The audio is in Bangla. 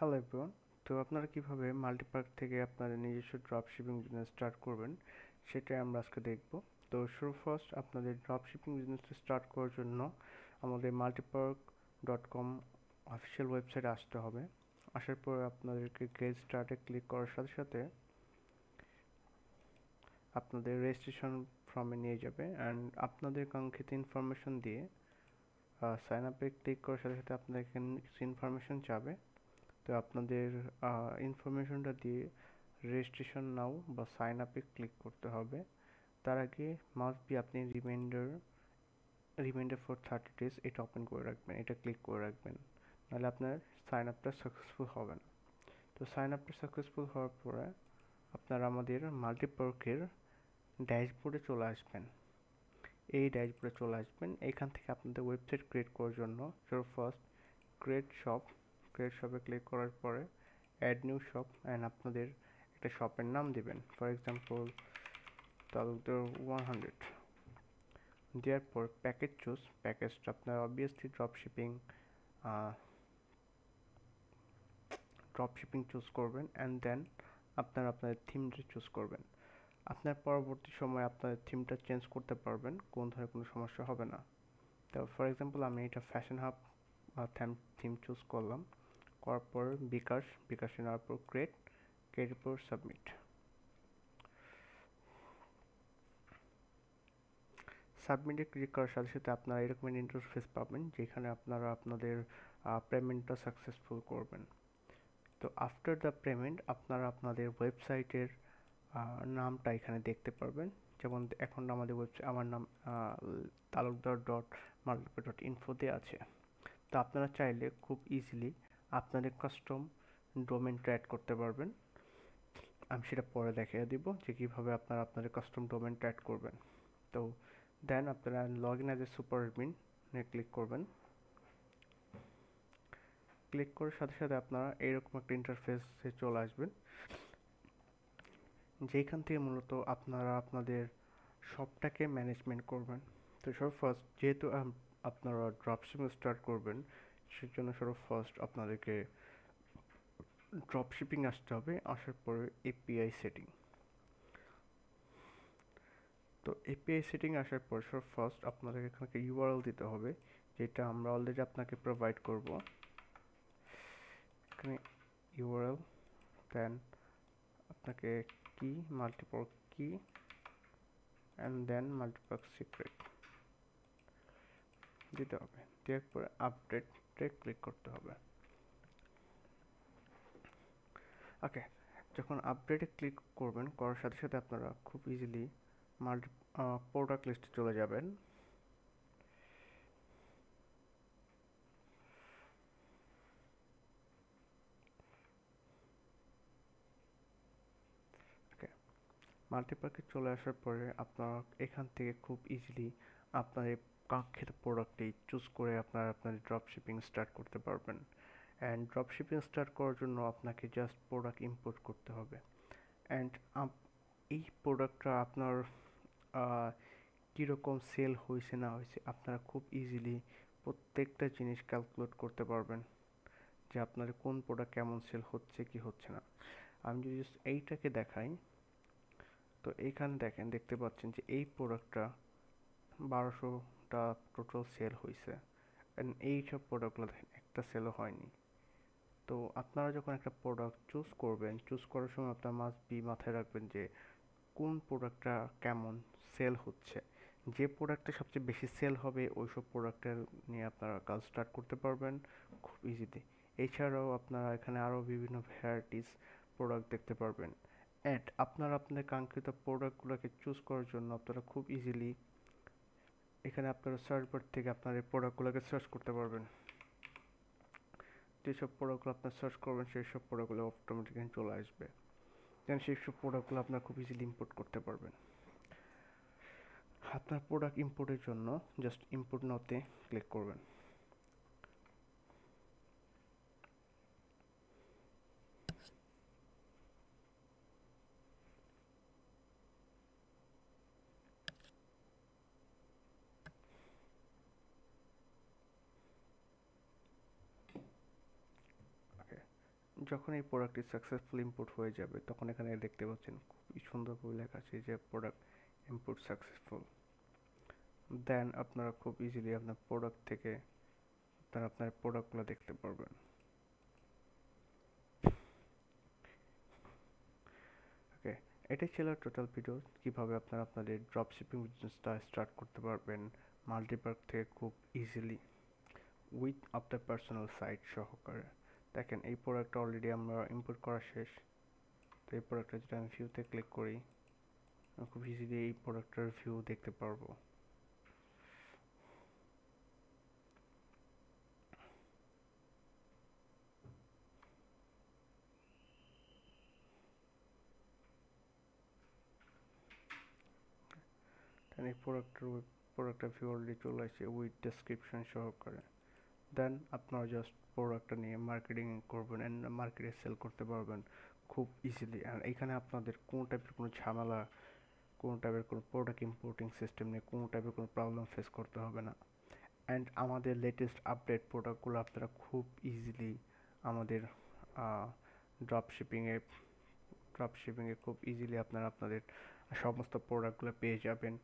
Hello everyone. তো আপনারা কিভাবে মাল্টিপার্ক থেকে আপনাদের নিজস্ব ড্রপ শিপিং বিজনেস স্টার্ট করবেন সেটাই আমরা আজকে দেখব। তো ফার্স্ট আপনাদের ড্রপ শিপিং বিজনেসটা স্টার্ট করার জন্য আমাদের multipark.com অফিসিয়াল ওয়েবসাইটে আসতে হবে। আসার পর আপনাদেরকে গেট স্টার্টে ক্লিক করার সাথে সাথে আপনাদের রেজিস্ট্রেশন ফর্মে নিয়ে যাবে অ্যান্ড আপনাদের কাঙ্ক্ষিত ইনফরমেশন দিয়ে সাইন আপে ক্লিক করার সাথে সাথে আপনাদের এখানে কিছু ইনফরমেশন চাবে। তো আপনাদের ইনফরমেশনটা দিয়ে রেজিস্ট্রেশন নাও বা সাইন আপে ক্লিক করতে হবে। তার আগে মাস্ট বি আপনি রিমাইন্ডার ফর 30 days এটা ওপেন করে রাখবেন, এটা ক্লিক করে রাখবেন, নাহলে আপনার সাইন আপটা সাকসেসফুল হবে না। তো সাইন আপটা সাকসেসফুল হওয়ার পরে আপনারা আমাদের মাল্টিপার্কের ড্যাশবোর্ডে চলে আসবেন। এই ড্যাশবোর্ডে চলে আসবেন, এইখান থেকে আপনাদের ওয়েবসাইট ক্রিয়েট করার জন্য ফার্স্ট ক্রিয়েট শপে ক্লিক করার পরে অ্যাড নিউ শপ অ্যান্ড আপনাদের একটা শপের নাম দিবেন, ফর এক্সাম্পল তালুকদার 100। দেওয়ার পর প্যাকেজটা আপনার অবভিয়াসলি ড্রপ শিপিং চুজ করবেন অ্যান্ড দেন আপনাদের থিমটা চুজ করবেন। আপনার পরবর্তী সময় আপনাদের থিমটা চেঞ্জ করতে পারবেন, কোন ধরনের কোনো সমস্যা হবে না। তো ফর এক্সাম্পল আমি এটা ফ্যাশন হাব থিম চুজ করলাম, করার পর বিকাশে নেওয়ার পর ক্রিয়েটের পর সাবমিটে ক্লিক করার সাথে সাথে আপনারা এরকম ইন্টারফেস পাবেন যেখানে আপনারা আপনাদের পেমেন্টটা সাকসেসফুল করবেন। তো আফটার দ্য পেমেন্ট আপনারা আপনাদের ওয়েবসাইটের নামটা এখানে দেখতে পারবেন। যেমন এখন আমাদের আমার নাম talukdar.multiple.info দিয়ে আছে। তো আপনারা চাইলে খুব ইজিলি আপনাদের কাস্টম ডোমেনটা অ্যাড করতে পারবেন। আমি সেটা পরে দেখিয়ে দিব যে কীভাবে আপনারা আপনাদের কাস্টম ডোমেনটা অ্যাড করবেন। তো দেন আপনারা log in as a super অ্যাডমিনে ক্লিক করবেন। ক্লিক করার সাথে সাথে আপনারা এইরকম একটা ইন্টারফেসে চলে আসবেন, যেখান থেকে মূলত আপনারা আপনাদের শপটাকে ম্যানেজমেন্ট করবেন। তো ফার্স্ট যেহেতু আপনারা ড্রপশিপিং স্টার্ট করবেন, সেজন্য ফার্স্ট আপনাদেরকে ড্রপশিপিং আসতে হবে। আসার পরে এপিআই সেটিং। তো এপিআই সেটিং আসার পর ফার্স্ট আপনাদের এখানে ইউআরএল দিতে হবে, যেটা আমরা অলরেডি আপনাকে প্রোভাইড করব। এখানে ইউআরএল, দেন আপনাকে কি মাল্টিপার্ক কি অ্যান্ড দেন মাল্টিপার্ক সিক্রেট দিতে হবে। দেওয়ার পরে আপডেটে ক্লিক করতে হবে। ওকে, যখন আপডেটে ক্লিক করবেন, করার সাথে সাথে আপনারা খুব ইজিলি প্রোডাক্ট লিস্টে চলে যাবেন। ওকে, মাল্টিপার্কে চলে আসার পরে আপনারা এখান থেকে খুব ইজিলি আপনাদের কাঙ্ক্ষিত প্রোডাক্টটি চুজ করে আপনারা আপনাদের ড্রপ শিপিং স্টার্ট করতে পারবেন। অ্যান্ড ড্রপ শিপিং স্টার্ট করার জন্য আপনাকে জাস্ট প্রোডাক্ট ইম্পোর্ট করতে হবে। অ্যান্ড এই প্রোডাক্টটা আপনার কীরকম সেল হয়েছে না হয়েছে আপনারা খুব ইজিলি প্রত্যেকটা জিনিস ক্যালকুলেট করতে পারবেন যে আপনার কোন প্রোডাক্ট কেমন সেল হচ্ছে কি হচ্ছে না। আমি যদি জাস্ট এইটাকে দেখাই, তো এইখানে দেখতে পাচ্ছেন যে এই প্রোডাক্টটা 1200টা টোটাল সেল হয়েছে, অ্যান্ড এইসব প্রোডাক্টগুলো দেখেন একটা সেলও হয়নি। তো আপনারা যখন একটা প্রোডাক্ট চুজ করার সময় আপনার মাস্ট বি মাথায় রাখবেন যে কোন প্রোডাক্টটা কেমন সেল হচ্ছে। যে প্রোডাক্টটা সবচেয়ে বেশি সেল হবে ওইসব প্রোডাক্টের নিয়ে আপনারা কাজ স্টার্ট করতে পারবেন খুব ইজিলি। এছাড়াও আপনারা এখানে আরও বিভিন্ন ভ্যারাইটিস প্রোডাক্ট দেখতে পারবেন। অ্যান্ড আপনারা আপনাদের কাঙ্ক্ষিত প্রোডাক্টগুলোকে চুজ করার জন্য আপনারা খুব ইজিলি এখানে আপনারা সার্চ বার থেকে আপনার এই প্রোডাক্টগুলোকে সার্চ করতে পারবেন। যেসব প্রোডাক্টগুলো আপনার সার্চ করবেন সেই সব প্রোডাক্টগুলো অটোমেটিক্যালি চলে আসবে। দেন সেই সব প্রোডাক্টগুলো আপনারা খুব ইজিলি ইম্পোর্ট করতে পারবেন। আপনার প্রোডাক্ট ইম্পোর্টের জন্য জাস্ট ইম্পোর্ট নাওতে ক্লিক করবেন। যখন এই প্রোডাক্টটি সাকসেসফুল ইম্পোর্ট হয়ে যাবে তখন এখানে দেখতে পাচ্ছেন খুবই সুন্দর করে লেখা আছে যে প্রোডাক্ট ইম্পোর্ট সাকসেসফুল। দেন আপনারা খুব ইজিলি আপনার প্রোডাক্ট থেকে আপনারা আপনার প্রোডাক্টগুলো দেখতে পারবেন। ওকে, এটাই ছিল টোটাল ভিডিও, কিভাবে আপনারা আপনাদের ড্রপ শিপিং বিজনেসটা স্টার্ট করতে পারবেন মাল্টিপার্ক থেকে খুব ইজিলি উইথ আপনার পার্সোনাল সাইট সহকারে। দেখেন এই প্রোডাক্টটা অলরেডি আমরা ইম্পোর্ট করা শেষ। তো এই প্রোডাক্টটা যদি আমি ভিউতে ক্লিক করি খুব ইজিলি এই প্রোডাক্টের ভিউ দেখতে পারবো। এই প্রোডাক্টের ভিউ অলরেডি চলে আসছে উইথ ডেসক্রিপশন সহকারে। দেন আপনারা জাস্ট প্রোডাক্টটা নিয়ে মার্কেটিং করবেন অ্যান্ড মার্কেটে সেল করতে পারবেন খুব ইজিলি। আর এখানে আপনাদের কোনো টাইপের কোনো ঝামেলা, কোনো টাইপের কোনো প্রোডাক্ট ইম্পোর্টিং সিস্টেম নিয়ে কোনো টাইপের কোনো প্রবলেম ফেস করতে হবে না। অ্যান্ড আমাদের লেটেস্ট আপডেট প্রোডাক্টগুলো আপনারা খুব ইজিলি আমাদের ড্রপ শিপিংয়ে খুব ইজিলি আপনারা আপনাদের সমস্ত প্রোডাক্টগুলো পেয়ে যাবেন।